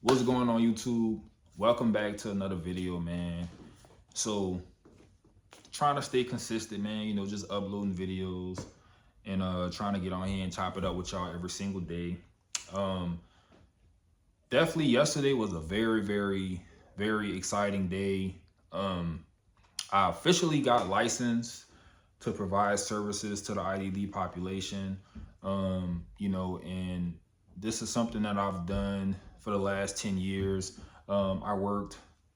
What's going on, YouTube? Welcome back to another video, man. So trying to stay consistent, man, just uploading videos and trying to get on here and chop it up with y'all every single day. Um Definitely yesterday was a very exciting day. Um I officially got licensed to provide services to the IDD population. And this is something that I've done for the last 10 years. I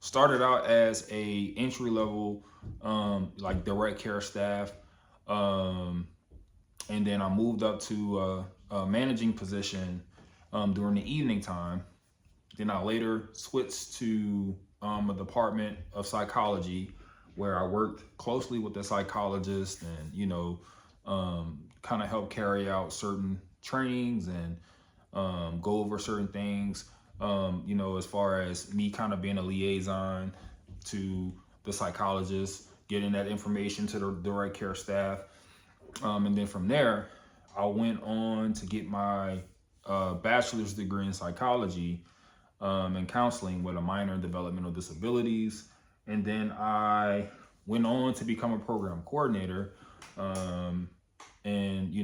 started out as a entry level, like direct care staff. Um, and then I moved up to a managing position during the evening time. Then I later switched to a department of psychology where I worked closely with the psychologist and, kind of help carry out certain trainings and go over certain things, as far as me kind of being a liaison to the psychologist, getting that information to the direct care staff. And then from there, I went on to get my bachelor's degree in psychology and counseling with a minor in developmental disabilities. And then I went on to become a program coordinator. Um, and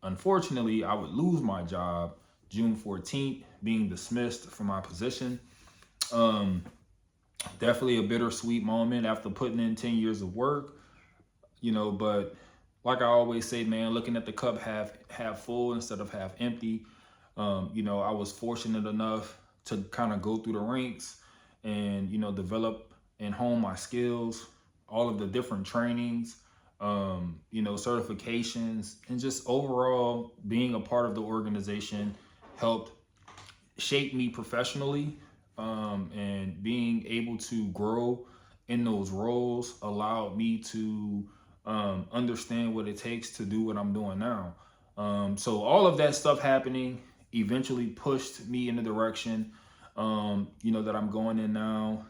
unfortunately, I would lose my job June 14th, being dismissed from my position. Um, Definitely a bittersweet moment after putting in 10 years of work, but like I always say, man, looking at the cup half full instead of half empty. I was fortunate enough to kind of go through the ranks and, develop and hone my skills, all of the different trainings, certifications, and just overall being a part of the organization helped shape me professionally. And being able to grow in those roles allowed me to understand what it takes to do what I'm doing now. So all of that stuff happening eventually pushed me in the direction, that I'm going in now.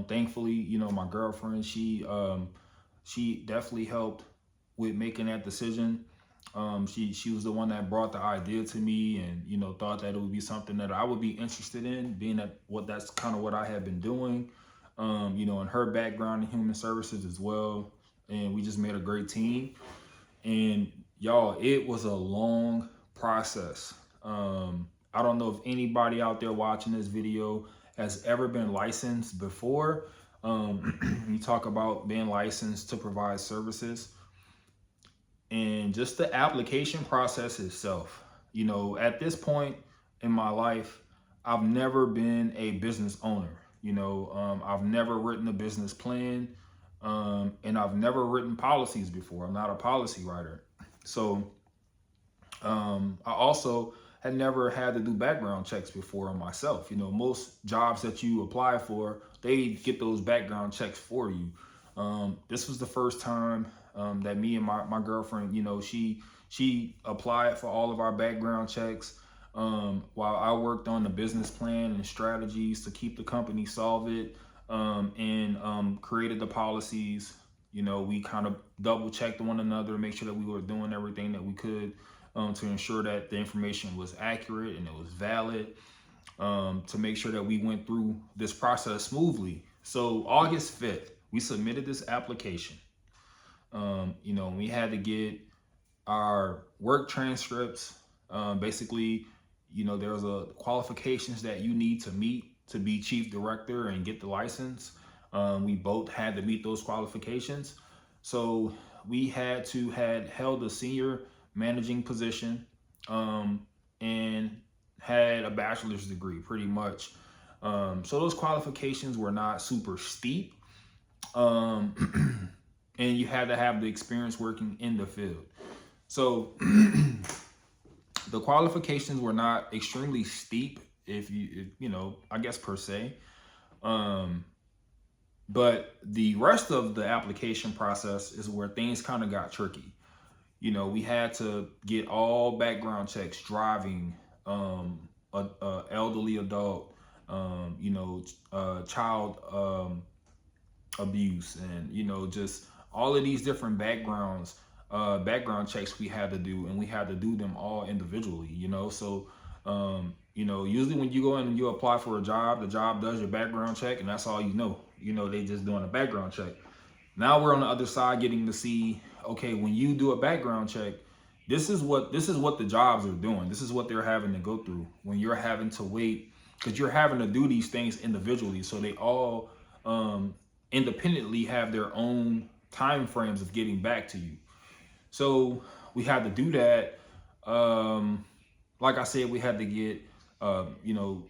Thankfully, my girlfriend, she definitely helped with making that decision. She was the one that brought the idea to me, and thought that it would be something that I would be interested in, being that's kind of what I have been doing. And her background in human services as well, and we just made a great team. And y'all, it was a long process. I don't know if anybody out there watching this video has ever been licensed before. You talk about being licensed to provide services and just the application process itself. At this point in my life, I've never been a business owner. I've never written a business plan, and I've never written policies before. I'm not a policy writer. So I also had never had to do background checks before on myself. Most jobs that you apply for, they get those background checks for you. This was the first time that me and my girlfriend, she applied for all of our background checks, while I worked on the business plan and strategies to keep the company solvent, and created the policies. We kind of double checked one another, make sure that we were doing everything that we could to ensure that the information was accurate and it was valid, to make sure that we went through this process smoothly. So August 5th, we submitted this application. We had to get our work transcripts. Basically, there's a qualifications that you need to meet to be chief director and get the license. We both had to meet those qualifications. So we had held a senior managing position, and had a bachelor's degree pretty much. So those qualifications were not super steep. And you had to have the experience working in the field. So the qualifications were not extremely steep, I guess per se. But the rest of the application process is where things kind of got tricky. We had to get all background checks, driving, a elderly adult, child abuse, and just all of these different background checks we had to do, and we had to do them all individually. So You know, usually when you go in and you apply for a job, the job does your background check, and that's all you know. You know, they just doing a background check. Now we're on the other side getting to see, okay, when you do a background check, this is what the jobs are doing. This is what they're having to go through when you're having to wait, because you're having to do these things individually. So they all independently have their own time frames of getting back to you. So we had to do that. Like I said, we had to get, you know,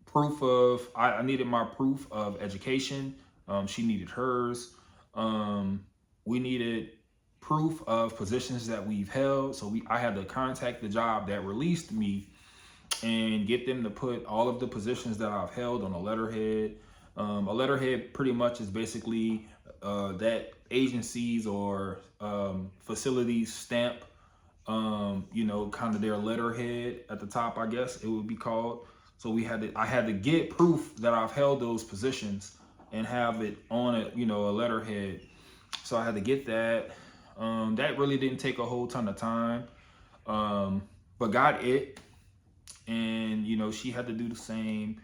proof of, I needed my proof of education. She needed hers. We needed proof of positions that we've held. So I had to contact the job that released me and get them to put all of the positions that I've held on a letterhead. A letterhead pretty much is basically that agencies or facilities stamp, you know, kind of their letterhead at the top, I guess it would be called. So I had to get proof that I've held those positions and have it on a, you know, a letterhead. So I had to get that. That really didn't take a whole ton of time, but got it. And, you know, she had to do the same.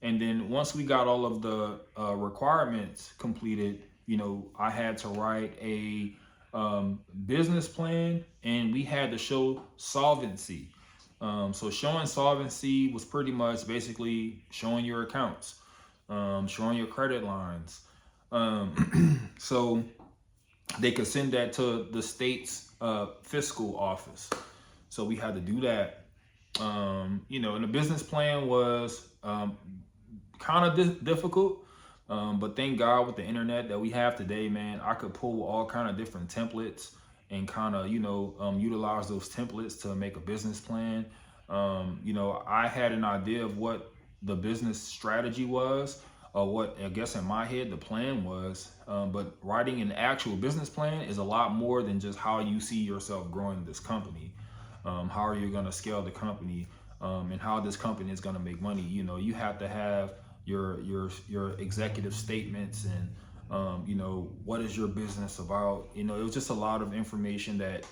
And then once we got all of the requirements completed, you know, I had to write a business plan, and we had to show solvency. So showing solvency was pretty much basically showing your accounts, showing your credit lines. So they could send that to the state's fiscal office. So we had to do that. You know, and the business plan was kind of difficult, but thank God with the internet that we have today, man, I could pull all kind of different templates and kind of, you know, utilize those templates to make a business plan. You know, I had an idea of what the business strategy was, or what I guess in my head the plan was, but writing an actual business plan is a lot more than just how you see yourself growing this company. How are you going to scale the company, and how this company is going to make money? You know, you have to have your executive statements, and you know, what is your business about? You know, it was just a lot of information that,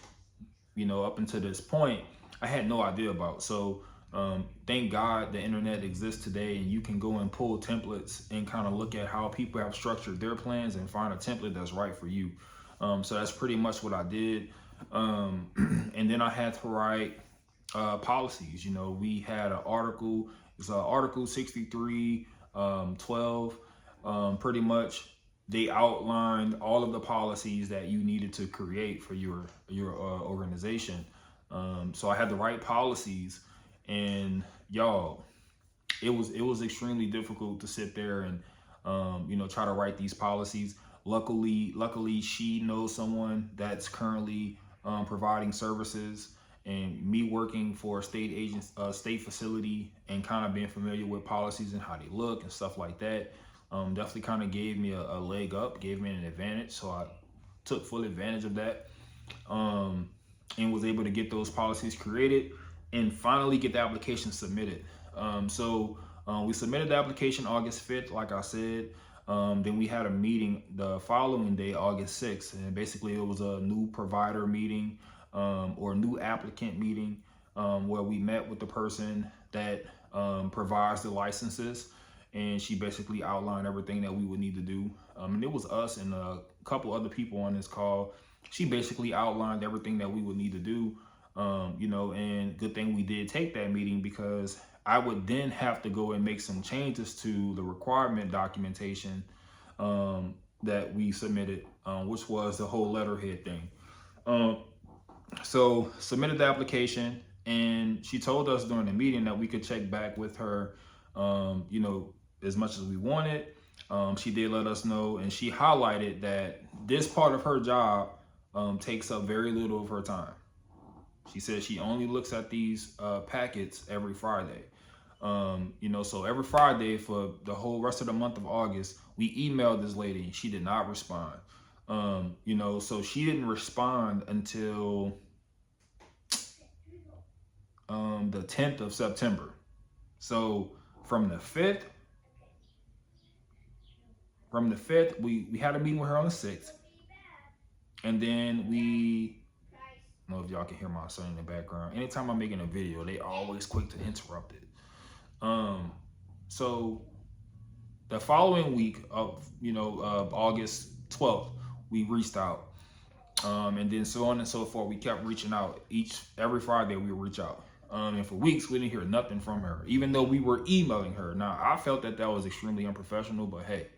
you know, up until this point I had no idea about. So thank God the internet exists today, and you can go and pull templates and kind of look at how people have structured their plans and find a template that's right for you. So that's pretty much what I did. And then I had to write policies. You know, we had an article, it's Article 63, 12. Pretty much they outlined all of the policies that you needed to create for your organization. So I had to write policies, and y'all, it was extremely difficult to sit there and you know, try to write these policies. Luckily, she knows someone that's currently providing services, and me working for a state agent, state facility, and kind of being familiar with policies and how they look and stuff like that, definitely kind of gave me a leg up, gave me an advantage. So I took full advantage of that, and was able to get those policies created and finally get the application submitted. We submitted the application August 5th, like I said. Then we had a meeting the following day, August 6th, and basically it was a new provider meeting, or new applicant meeting, where we met with the person that provides the licenses, and she basically outlined everything that we would need to do. And it was us and a couple other people on this call. She basically outlined everything that we would need to do. You know, and good thing we did take that meeting, because I would then have to go and make some changes to the requirement documentation that we submitted, which was the whole letterhead thing. So submitted the application, and she told us during the meeting that we could check back with her, you know, as much as we wanted. She did let us know, and she highlighted that this part of her job takes up very little of her time. She said she only looks at these packets every Friday. You know, so every Friday for the whole rest of the month of August, we emailed this lady and she did not respond. You know, so she didn't respond until the 10th of September. So from the 5th, we had a meeting with her on the 6th. And then I don't know if y'all can hear my son in the background. Anytime I'm making a video, they always quick to interrupt it. So the following week of, August 12th, we reached out. And then so on and so forth. We kept reaching out. Every Friday we would reach out. And for weeks we didn't hear nothing from her, even though we were emailing her. Now I felt that was extremely unprofessional, but hey.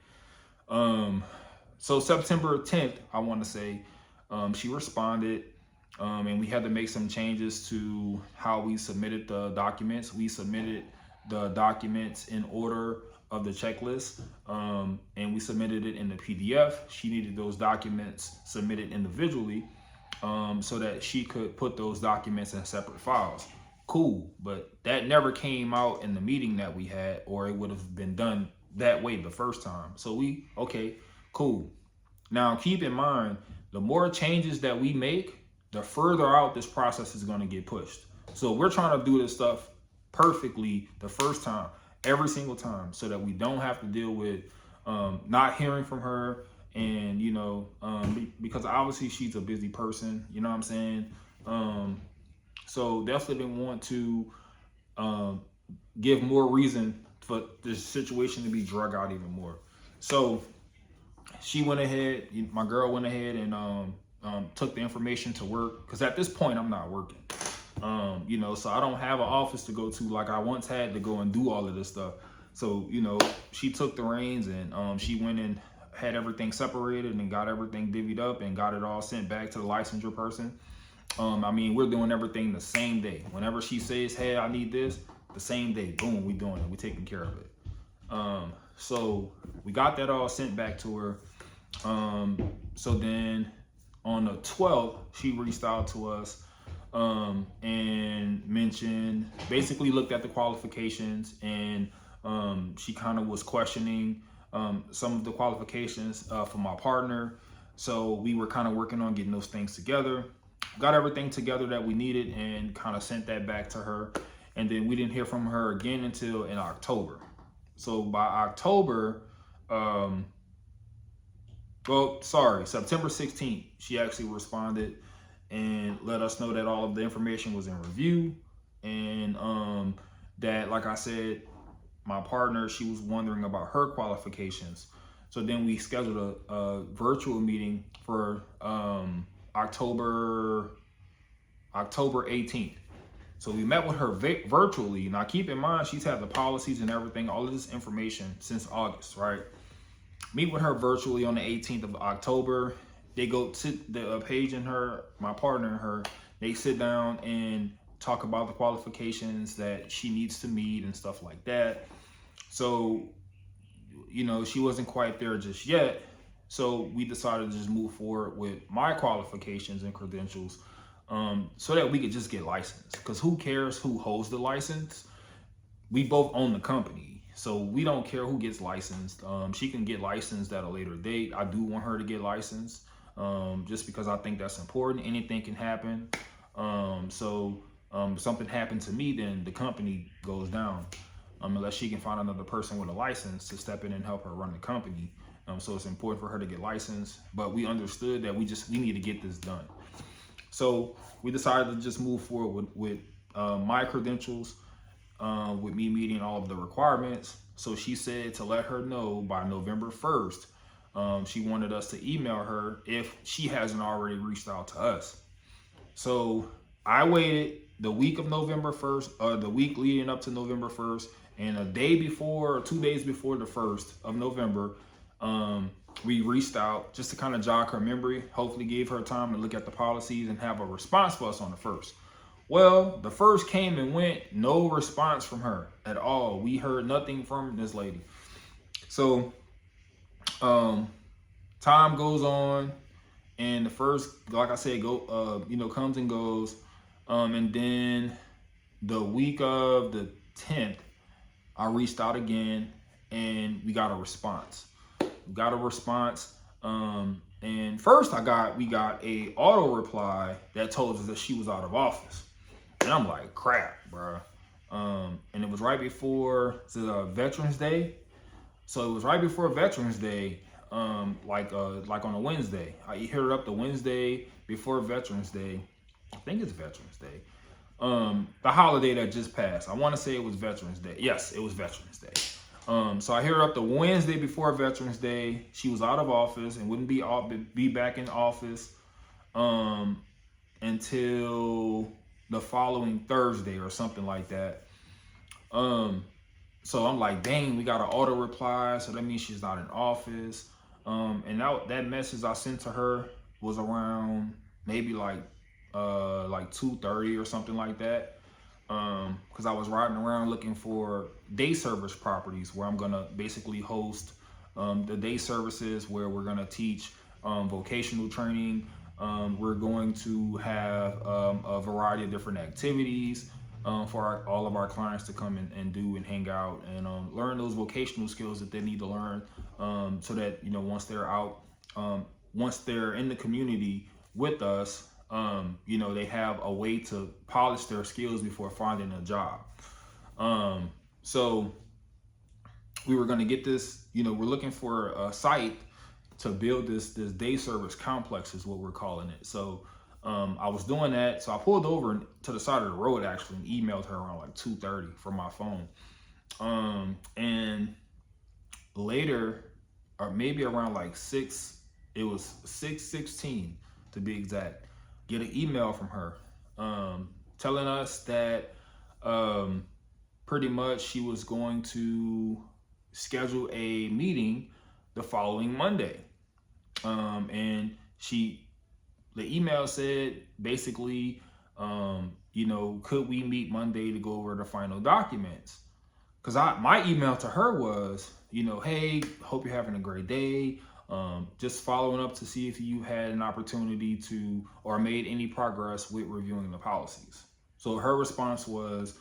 So September 10th, I want to say, she responded, and we had to make some changes to how we submitted the documents. We submitted the documents in order of the checklist, and we submitted it in the PDF. She needed those documents submitted individually, so that she could put those documents in separate files. Cool, but that never came out in the meeting that we had, or it would have been done that way the first time. So okay, cool. Now keep in mind, the more changes that we make, the further out this process is going to get pushed. So we're trying to do this stuff perfectly the first time, every single time, so that we don't have to deal with not hearing from her. And because obviously she's a busy person, you know what I'm saying? So definitely didn't want to give more reason for this situation to be drug out even more. So she went ahead, my girl went ahead and took the information to work, because at this point I'm not working. So I don't have an office to go to like I once had to go and do all of this stuff. So she took the reins, and she went and had everything separated and got everything divvied up and got it all sent back to the licensure person. We're doing everything the same day. Whenever she says, hey, I need this, the same day, boom, we doing it. We taking care of it. So we got that all sent back to her. So then on the 12th, she reached out to us, and mentioned, basically looked at the qualifications, and she kind of was questioning some of the qualifications for my partner. So we were kind of working on getting those things together, got everything together that we needed, and kind of sent that back to her. And then we didn't hear from her again until in October. So by October, September 16th, she actually responded and let us know that all of the information was in review, and that, like I said, my partner, she was wondering about her qualifications. So then we scheduled a virtual meeting for October 18th. So we met with her virtually. Now keep in mind, she's had the policies and everything, all of this information since August, right? Meet with her virtually on the 18th of October. They go to the Paige and her, my partner and her, they sit down and talk about the qualifications that she needs to meet and stuff like that. So, she wasn't quite there just yet. So we decided to just move forward with my qualifications and credentials, so that we could just get licensed. Because who cares who holds the license? We both own the company, so we don't care who gets licensed. She can get licensed at a later date. I do want her to get licensed, just because I think that's important. Anything can happen. If something happened to me, then the company goes down, unless she can find another person with a license to step in and help her run the company. So it's important for her to get licensed, but we understood that we need to get this done. So we decided to just move forward with my credentials, with me meeting all of the requirements. So she said to let her know by November 1st, she wanted us to email her if she hasn't already reached out to us. So I waited the week of November 1st, the week leading up to November 1st, and a day before, or 2 days before the 1st of November, we reached out just to kind of jog her memory, hopefully gave her time to look at the policies and have a response for us on the 1st. Well, the 1st came and went, no response from her at all. We heard nothing from this lady. So time goes on, and the 1st, like I said, comes and goes. And then the week of the 10th, I reached out again, and we got a response. And first we got a auto reply that told us that she was out of office. And I'm like, crap, bro. And it was right before Veterans Day. So it was right before Veterans Day, like on a Wednesday. I hit her up the Wednesday before Veterans Day. I think it's Veterans Day. the holiday that just passed. I want to say it was Veterans Day. Yes, it was Veterans Day. So I hit her up the Wednesday before Veterans Day. She was out of office and wouldn't be back in office until the following Thursday or something like that. So I'm like, dang, we got an auto reply, so that means she's not in office. And that message I sent to her was around maybe like 2:30 or something like that. Because I was riding around looking for day service properties where I'm gonna basically host the day services where we're gonna teach vocational training. We're going to have a variety of different activities for all of our clients to come and do and hang out and learn those vocational skills that they need to learn, so that once they're out, once they're in the community with us, they have a way to polish their skills before finding a job. So we were going to get this, we're looking for a site to build this day service complex is what we're calling it. So I was doing that. So I pulled over to the side of the road actually and emailed her around like 2:30 from my phone. And later, or maybe around like 6:16 to be exact, get an email from her telling us that pretty much she was going to schedule a meeting the following Monday. And the email said basically, could we meet Monday to go over the final documents? Because my email to her was, hey, hope you're having a great day. Just following up to see if you had an opportunity to or made any progress with reviewing the policies. So her response was,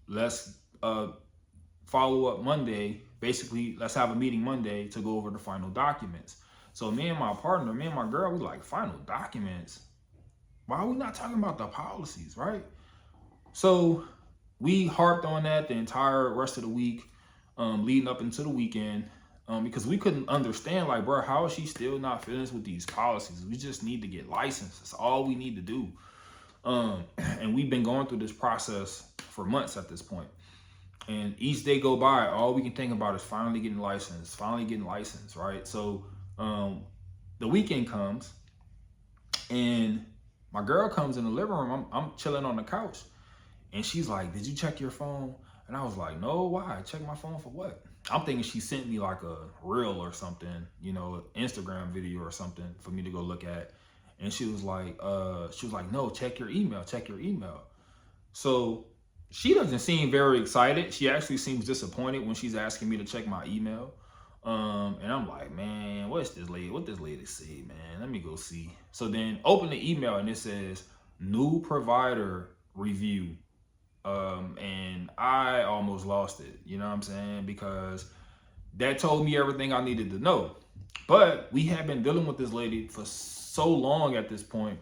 let's follow up Monday. Basically, let's have a meeting Monday to go over the final documents. So me and my girl, we like, final documents? Why are we not talking about the policies, right? So we harped on that the entire rest of the week, leading up into the weekend, because we couldn't understand, like, bro, how is she still not finished with these policies? We just need to get licensed. That's all we need to do. And we've been going through this process for months at this point. And each day go by, all we can think about is finally getting licensed, right? So the weekend comes and my girl comes in the living room. I'm chilling on the couch and she's like, did you check your phone? And I was like, no, why? Check my phone for what? I'm thinking she sent me like a reel or something, Instagram video or something for me to go look at. And she was like, no, check your email. So she doesn't seem very excited. She actually seems disappointed when she's asking me to check my email. And I'm like, man, what this lady say, man? Let me go see. So then open the email and it says new provider review. And I almost lost it, you know what I'm saying? Because that told me everything I needed to know. But we have been dealing with this lady for so long at this point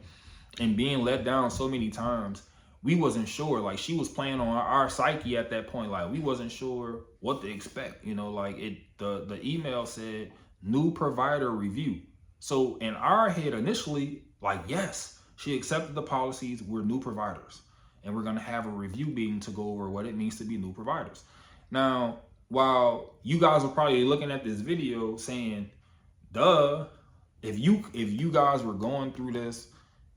and being let down so many times. We wasn't sure, like she was playing on our psyche at that point. Like we wasn't sure what to expect, like the email said new provider review. So in our head initially, like, yes, she accepted the policies. We're new providers and we're going to have a review meeting to go over what it means to be new providers. Now, while you guys are probably looking at this video saying, duh, if you guys were going through this,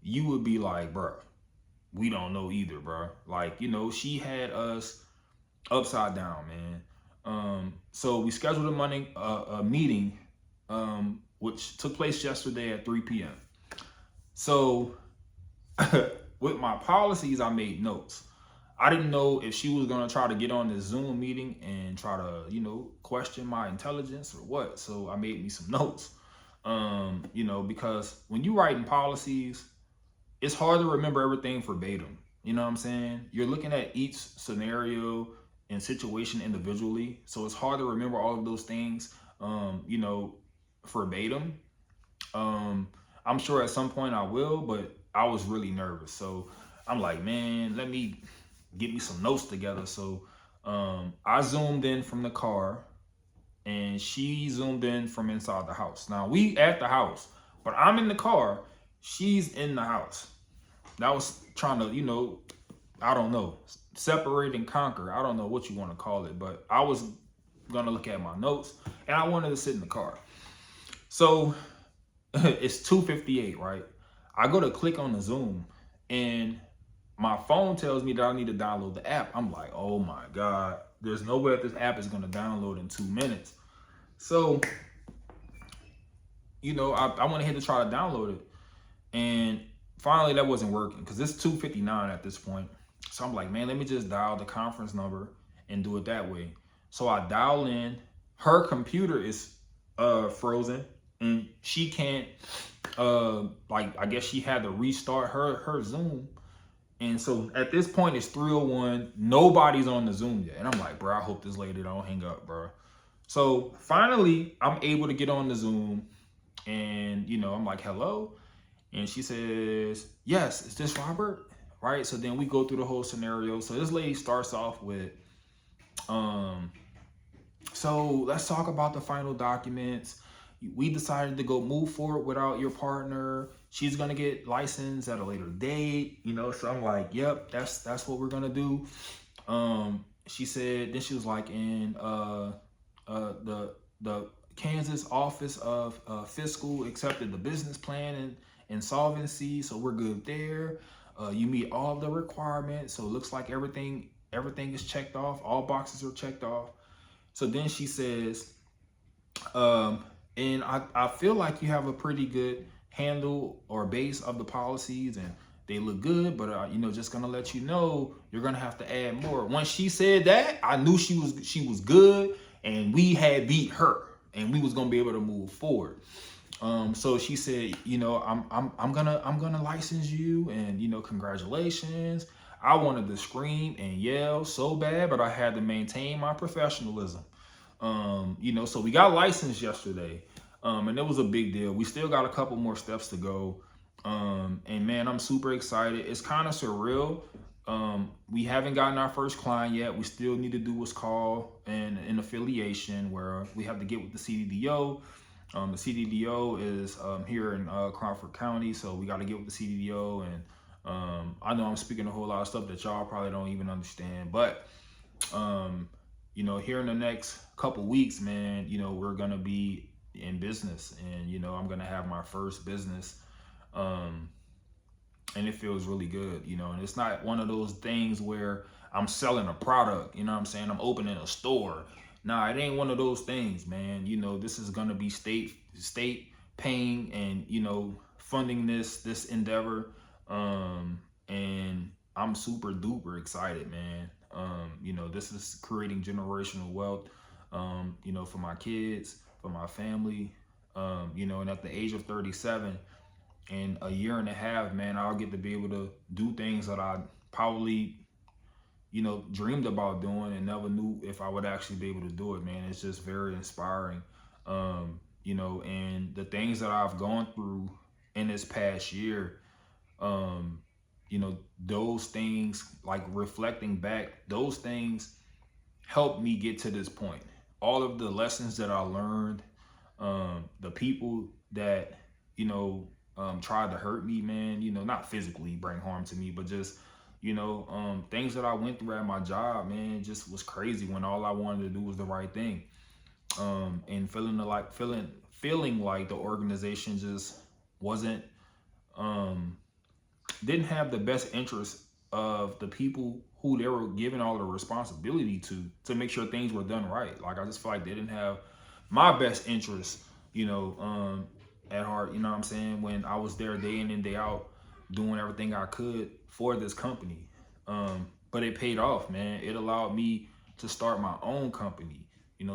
you would be like, bruh, we don't know either, bro. Like, she had us upside down, man. So we scheduled a meeting, which took place yesterday at 3 p.m. So with my policies, I made notes. I didn't know if she was going to try to get on this Zoom meeting and try to, question my intelligence or what. So I made me some notes, because when you writing policies, it's hard to remember everything verbatim. You know what I'm saying? You're looking at each scenario and situation individually. So it's hard to remember all of those things, verbatim. I'm sure at some point I will, but I was really nervous. So I'm like, man, let me get me some notes together. So I zoomed in from the car and she zoomed in from inside the house. Now we at the house, but I'm in the car. She's in the house. trying to, I don't know, separate and conquer. I don't know what you want to call it, but I was gonna look at my notes and I wanted to sit in the car. So it's 2:58, right? I go to click on the Zoom and my phone tells me that I need to download the app. I'm like, oh my God, there's no way that this app is gonna download in 2 minutes. So, I went ahead to try to download it. And finally that wasn't working because it's 2:59 at this point. So I'm like, man, let me just dial the conference number and do it that way. So I dial in. Her computer is frozen and she can't I guess she had to restart her Zoom. And so at this point it's 3:01. Nobody's on the Zoom yet. And I'm like, bro, I hope this lady don't hang up, bro. So finally I'm able to get on the Zoom and I'm like, hello. And she says, yes, is this Robert? Right. So then we go through the whole scenario. So this lady starts off with, so let's talk about the final documents. We decided to go move forward without your partner. She's gonna get licensed at a later date, So I'm like, yep, that's what we're gonna do. She said, then she was like, in the Kansas Office of Fiscal accepted the business plan and insolvency, so we're good there. You meet all of the requirements, so it looks like everything is checked off. All boxes are checked off. So then she says, and I feel like you have a pretty good handle or base of the policies and they look good, but just gonna let you know you're gonna have to add more. Once she said that, I knew she was good and we had beat her and we was gonna be able to move forward. So she said, I'm gonna license you and congratulations. I wanted to scream and yell so bad, but I had to maintain my professionalism. So we got licensed yesterday. And it was a big deal. We still got a couple more steps to go. And man, I'm super excited. It's kind of surreal. We haven't gotten our first client yet. We still need to do what's called an affiliation where we have to get with the CDDO. The CDDO is here in Crawford County, so we got to get with the CDDO. And I know I'm speaking a whole lot of stuff that y'all probably don't even understand, but here in the next couple weeks, man, we're gonna be in business, and I'm gonna have my first business, and it feels really good, and it's not one of those things where I'm selling a product, I'm saying, I'm opening a store. Nah, it ain't one of those things, man. This is gonna be state paying and funding this endeavor, and I'm super duper excited, man. This is creating generational wealth, for my kids, for my family, and at the age of 37, in a year and a half, man, I'll get to be able to do things that I probably, dreamed about doing and never knew if I would actually be able to do it, man. It's just very inspiring, and the things that I've gone through in this past year, those things, like reflecting back, those things helped me get to this point. All of the lessons that I learned, the people that, tried to hurt me, man, not physically bring harm to me, but just, things that I went through at my job, man, just was crazy when all I wanted to do was the right thing. And feeling like the organization just wasn't, didn't have the best interest of the people who they were giving all the responsibility to make sure things were done right. Like, I just feel like they didn't have my best interest, at heart, what I'm saying, when I was there day in and day out doing everything I could for this company. But it paid off, man. It allowed me to start my own company,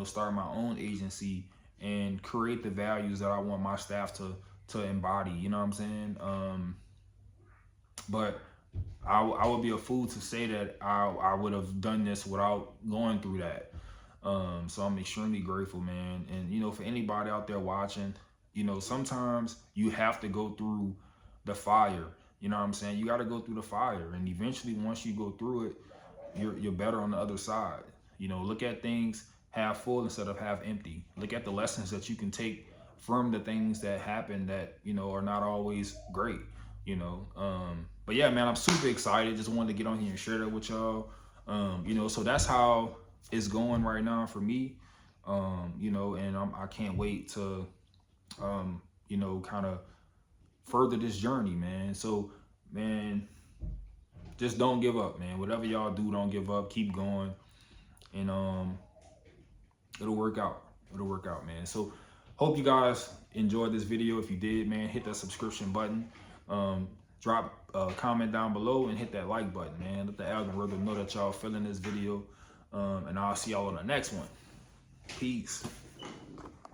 start my own agency and create the values that I want my staff to embody, what I'm saying? But I would be a fool to say that I would have done this without going through that. So I'm extremely grateful, man. And, for anybody out there watching, sometimes you have to go through the fire. What I'm saying? You got to go through the fire. And eventually, once you go through it, you're better on the other side. Look at things half full instead of half empty. Look at the lessons that you can take from the things that happen that, are not always great. you know. But yeah, man, I'm super excited. Just wanted to get on here and share that with y'all. You know, so that's how it's going right now for me. You know, and I can't wait to, you know, kind of further this journey, man. So, man, just don't give up, man. Whatever y'all do, don't give up. Keep going, and it'll work out. It'll work out, man. So, hope you guys enjoyed this video. If you did, man, hit that subscription button. Drop a comment down below and hit that like button, man. Let the algorithm know that y'all feeling this video. And I'll see y'all on the next one. Peace.